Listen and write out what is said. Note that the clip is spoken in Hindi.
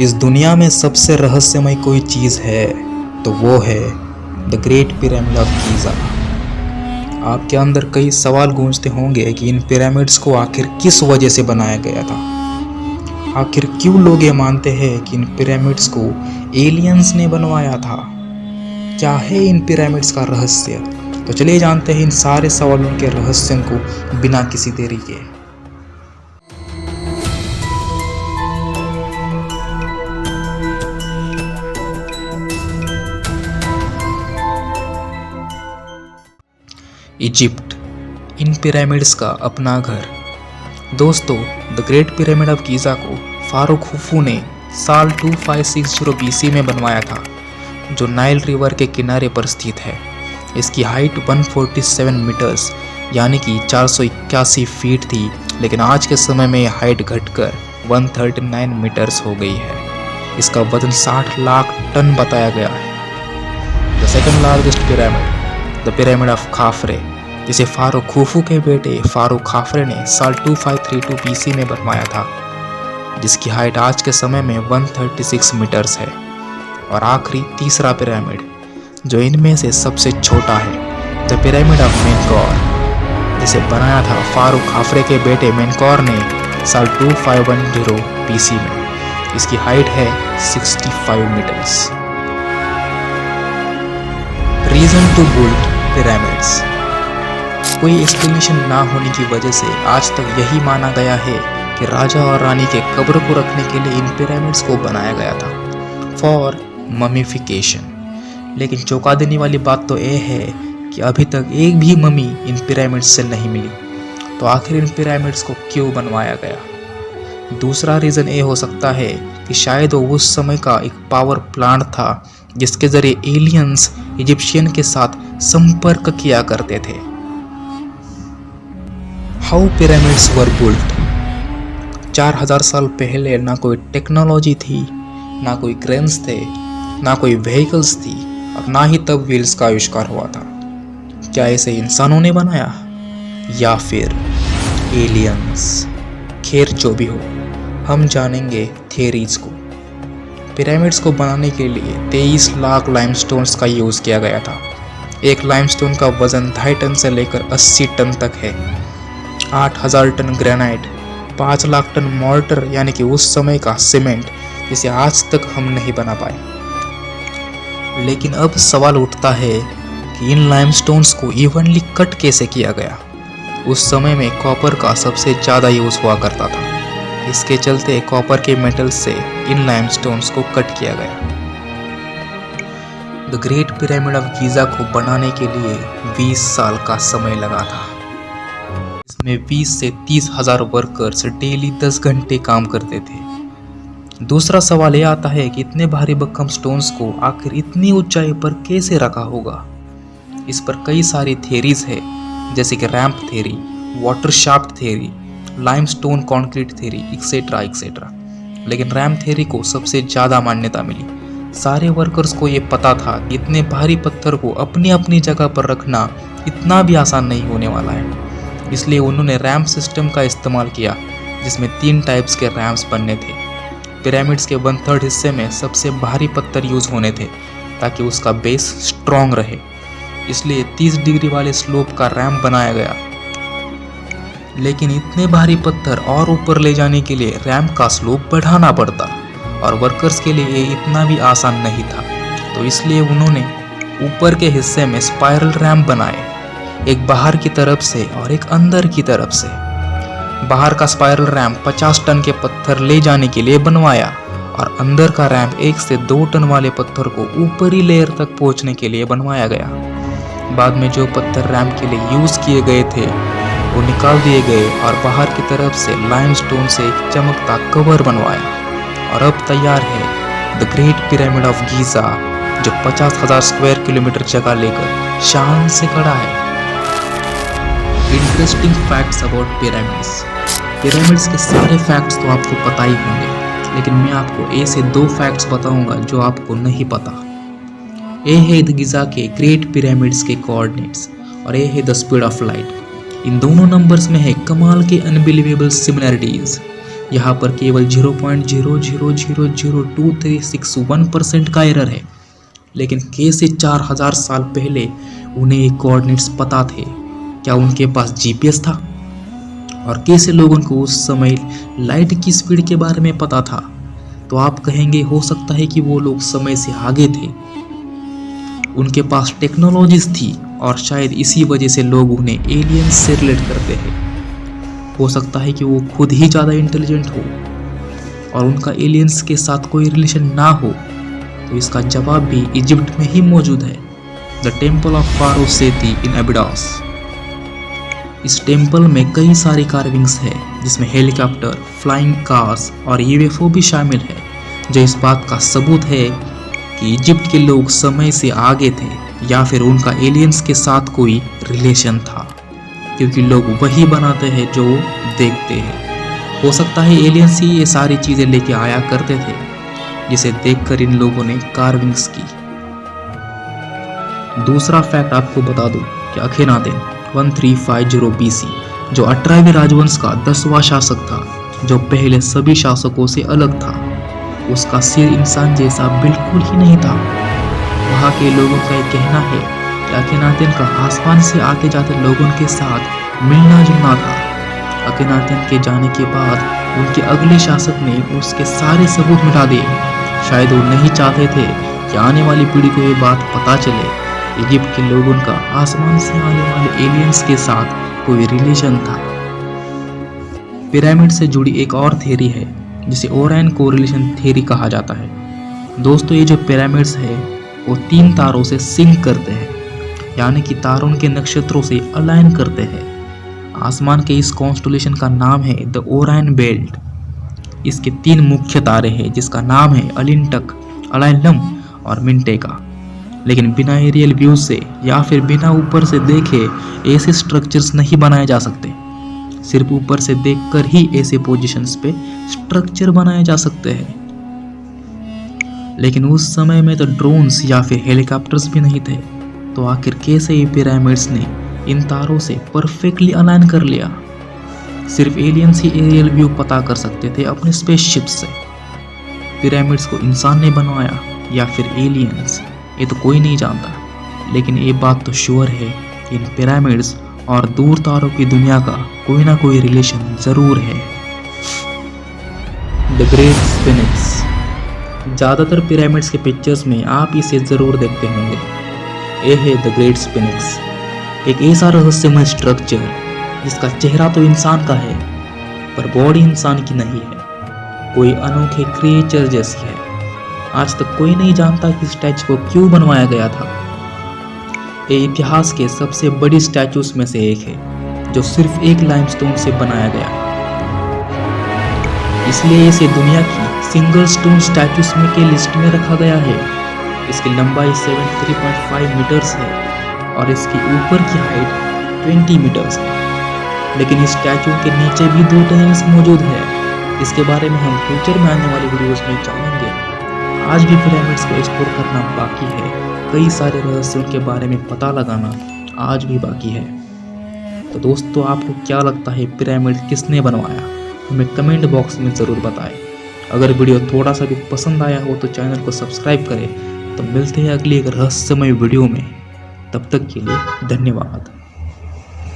इस दुनिया में सबसे रहस्यमय कोई चीज़ है तो वो है the great pyramid of Giza. आपके अंदर कई सवाल गूंजते होंगे कि इन पिरामिड्स को आखिर किस वजह से बनाया गया था। आखिर क्यों लोग ये मानते हैं कि इन पिरामिड्स को एलियंस ने बनवाया था। क्या है इन पिरामिड्स का रहस्य? तो चलिए जानते हैं इन सारे सवालों के रहस्यों को बिना किसी देरी के। इजिप्ट, इन पिरामिड्स का अपना घर। दोस्तों, the great pyramid of Giza को फारो खुफू ने साल 2560 BC में बनवाया था, जो नाइल रिवर के किनारे पर स्थित है। इसकी हाइट 147 मीटर्स यानी कि 481 फीट थी, लेकिन आज के समय में यह हाइट घटकर 139 मीटर्स हो गई है। इसका वजन 60 लाख टन बताया गया है। The second largest pyramid, the pyramid of खाफरे, जिसे फारो खुफू के बेटे फारो खाफरे ने साल 2532 BC में बनवाया था, जिसकी हाइट आज के समय में 136 मीटर्स है। और आखिरी तीसरा पिरामिड, जो इनमें से सबसे छोटा है, द पिरामिड ऑफ मेनकौर, जिसे बनाया था फारो खाफरे के बेटे मेनकौर ने साल 2510 BC में। इसकी हाइट है 65 metres. Reason to build pyramids. कोई एक्सप्लेनेशन ना होने की वजह से आज तक यही माना गया है कि राजा और रानी के कब्र को रखने के लिए इन पिरामिड्स को बनाया गया था, फॉर ममीफिकेशन। लेकिन चौंका देने वाली बात तो यह है कि अभी तक एक भी ममी इन पिरामिड्स से नहीं मिली। तो आखिर इन पिरामिड्स को क्यों बनवाया गया? दूसरा रीज़न ये हो सकता है कि शायद वो उस समय का एक पावर प्लांट था, जिसके जरिए एलियंस इजिप्शियन के साथ संपर्क किया करते थे। How pyramids were built. 4000 साल पहले ना कोई टेक्नोलॉजी थी, ना कोई क्रेन्स थे, ना कोई व्हीकल्स थी, और ना ही तब व्हील्स का आविष्कार हुआ था। क्या इसे इंसानों ने बनाया या फिर एलियंस? खैर जो भी हो, हम जानेंगे थियरीज को। पिरामिड्स को बनाने के लिए 23 लाख लाइमस्टोन्स का यूज़ किया गया था। एक लाइमस्टोन का वजन 2.5 टन से लेकर 80 टन तक है। 8000 ton granite, 5 lakh ton mortar यानी कि उस समय का सीमेंट, जिसे आज तक हम नहीं बना पाए। लेकिन अब सवाल उठता है कि इन लाइमस्टोन्स को इवनली कट कैसे किया गया। उस समय में कॉपर का सबसे ज़्यादा यूज़ हुआ करता था, इसके चलते कॉपर के मेटल से इन लाइमस्टोन्स को कट किया गया। The great pyramid of Giza को बनाने के लिए 20 साल का समय लगा था। इसमें 20 से 30 हजार वर्कर्स डेली 10 घंटे काम करते थे। दूसरा सवाल यह आता है कि इतने भारी भरकम स्टोन्स को आखिर इतनी ऊंचाई पर कैसे रखा होगा। इस पर कई सारी थियरीज है, जैसे कि ramp theory, water shaft theory, limestone concrete theory, etcetera etcetera. लेकिन रैंप थियरी को सबसे ज़्यादा मान्यता मिली। सारे वर्कर्स को ये पता था कि इतने भारी पत्थर को अपनी अपनी जगह पर रखना इतना भी आसान नहीं होने वाला है, इसलिए उन्होंने रैंप सिस्टम का इस्तेमाल किया, जिसमें 3 टाइप्स के रैंप्स बनने थे। पिरामिड्स के 1/3 हिस्से में सबसे भारी पत्थर यूज होने थे, ताकि उसका बेस स्ट्रॉन्ग रहे। इसलिए 30 डिग्री वाले स्लोप का रैंप बनाया गया। लेकिन इतने भारी पत्थर और ऊपर ले जाने के लिए रैंप का स्लोप बढ़ाना पड़ता, और वर्कर्स के लिए ये इतना भी आसान नहीं था। तो इसलिए उन्होंने ऊपर के हिस्से में स्पाइरल रैंप बनाए, एक बाहर की तरफ से और एक अंदर की तरफ से। बाहर का स्पाइरल रैंप 50 टन के पत्थर ले जाने के लिए बनवाया, और अंदर का रैंप 1 से 2 टन वाले पत्थर को ऊपरी लेयर तक पहुंचने के लिए बनवाया गया। बाद में जो पत्थर रैंप के लिए यूज किए गए थे वो निकाल दिए गए, और बाहर की तरफ से लाइमस्टोन से एक चमकता कवर बनवाया। और अब तैयार है the great pyramid of Giza, जो 50,000 स्क्वायर किलोमीटर जगह लेकर शान से खड़ा है। Interesting facts about pyramids. Pyramids के सारे फैक्ट्स तो आपको पता ही होंगे, लेकिन मैं आपको ऐसे 2 फैक्ट्स बताऊंगा जो आपको नहीं पता। ये है द गीज़ा के ग्रेट पिरामिड्स के कोऑर्डिनेट्स, और ये है द स्पीड ऑफ लाइट। इन दोनों नंबर्स में है कमाल के अनबिलीवेबल सिमिलरिटीज। यहाँ पर केवल 0.00002361% का एरर है। लेकिन कैसे 4000 साल पहले उन्हें ये कोऑर्डिनेट्स पता थे? क्या उनके पास जीपीएस था? और कैसे लोगों को उस समय लाइट की स्पीड के बारे में पता था? तो आप कहेंगे हो सकता है कि वो लोग समय से आगे थे, उनके पास टेक्नोलॉजीज थी और शायद इसी वजह से लोग उन्हें एलियंस से रिलेट करते हैं। हो सकता है कि वो खुद ही ज़्यादा इंटेलिजेंट हो और उनका एलियंस के साथ कोई रिलेशन ना हो। तो इसका जवाब भी इजिप्ट में ही मौजूद है, द टेम्पल ऑफ फारो सेती इन अबिडोस। इस टेम्पल में कई सारी कार्विंग्स है, जिसमें हेलीकॉप्टर, फ्लाइंग कार्स और यूएफओ भी शामिल है, जो इस बात का सबूत है कि इजिप्ट के लोग समय से आगे थे या फिर उनका एलियंस के साथ कोई रिलेशन था, क्योंकि लोग वही बनाते हैं जो देखते हैं। हो सकता है एलियंस ही ये सारी चीज़ें लेके आया करते थे, जिसे देखकर इन लोगों ने कार्विंग्स की। दूसरा फैक्ट आपको बता दूं कि अखेनातेन 1350 BC, जो 18वें राजवंश का 10वां शासक था, जो पहले सभी शासकों से अलग था, उसका सिर इंसान जैसा बिल्कुल ही नहीं था। वहाँ के लोगों का यह कहना है कि अखेनातेन का आसमान से आते जाते लोगों के साथ मिलना जुलना था। अखेनातेन के जाने के बाद उनके अगले शासक ने उसके सारे सबूत मिटा दिए। शायद वो नहीं चाहते थे कि आने वाली पीढ़ी को ये बात पता चले इजिप्ट के लोगों का आसमान से आने वाले एलियंस के साथ कोई रिलेशन था। पिरामिड से जुड़ी एक और थ्योरी है, जिसे ओरायन कोरिलेशन थ्योरी कहा जाता है। दोस्तों, ये जो पिरामिड्स है वो 3 तारों से सिंक करते हैं, यानी कि तारों के नक्षत्रों से अलाइन करते हैं। आसमान के इस कॉन्स्टलेशन का नाम है द ओरायन बेल्ट। इसके 3 मुख्य तारे हैं, जिसका नाम है अलिंटक, अलाइलम और मिंटेका। लेकिन बिना एरियल व्यू से या फिर बिना ऊपर से देखे ऐसे स्ट्रक्चर्स नहीं बनाए जा सकते। सिर्फ ऊपर से देखकर ही ऐसे पोजीशंस पे स्ट्रक्चर बनाए जा सकते हैं। लेकिन उस समय में तो ड्रोन्स या फिर हेलीकॉप्टर्स भी नहीं थे, तो आखिर कैसे ये पिरामिड्स ने इन तारों से परफेक्टली अलाइन कर लिया? सिर्फ एलियंस ही एरियल व्यू पता कर सकते थे अपने स्पेसशिप से। पिरामिड्स को इंसान ने बनवाया या फिर एलियंस, ये तो कोई नहीं जानता। लेकिन ये बात तो श्योर है कि इन पिरामिड्स और दूर तारों की दुनिया का कोई ना कोई रिलेशन जरूर है। The Great Sphinx. ज़्यादातर पिरामिड्स के पिक्चर्स में आप इसे ज़रूर देखते होंगे। ये है द ग्रेट स्फिनिक्स, एक ऐसा रहस्यमय स्ट्रक्चर जिसका चेहरा तो इंसान का है, पर बॉडी इंसान की नहीं है, कोई अनोखे क्रिएचर जैसी है। आज तक कोई नहीं जानता कि स्टैचू को क्यों बनवाया गया था। ये इतिहास के सबसे बड़ी स्टैचूज में से एक है, जो सिर्फ एक लाइमस्टोन से बनाया गया, इसलिए इसे दुनिया की सिंगल स्टोन स्टैचूज में के लिस्ट में रखा गया है। इसकी लंबाई 73.5 मीटर्स है और इसकी ऊपर की हाइट 20 मीटर्स है। लेकिन इस स्टैचू के नीचे भी 2 टनल्स मौजूद है। इसके बारे में हम फ्यूचर में आने वाली वीडियोस में जानेंगे। आज भी पिरामिड्स को एक्सप्लोर करना बाकी है, कई सारे रहस्यों के बारे में पता लगाना आज भी बाकी है। तो दोस्तों, आपको क्या लगता है पिरामिड किसने बनवाया? हमें कमेंट बॉक्स में ज़रूर बताएं। अगर वीडियो थोड़ा सा भी पसंद आया हो तो चैनल को सब्सक्राइब करें। तो मिलते हैं अगली एक रहस्यमय वीडियो में। तब तक के लिए धन्यवाद।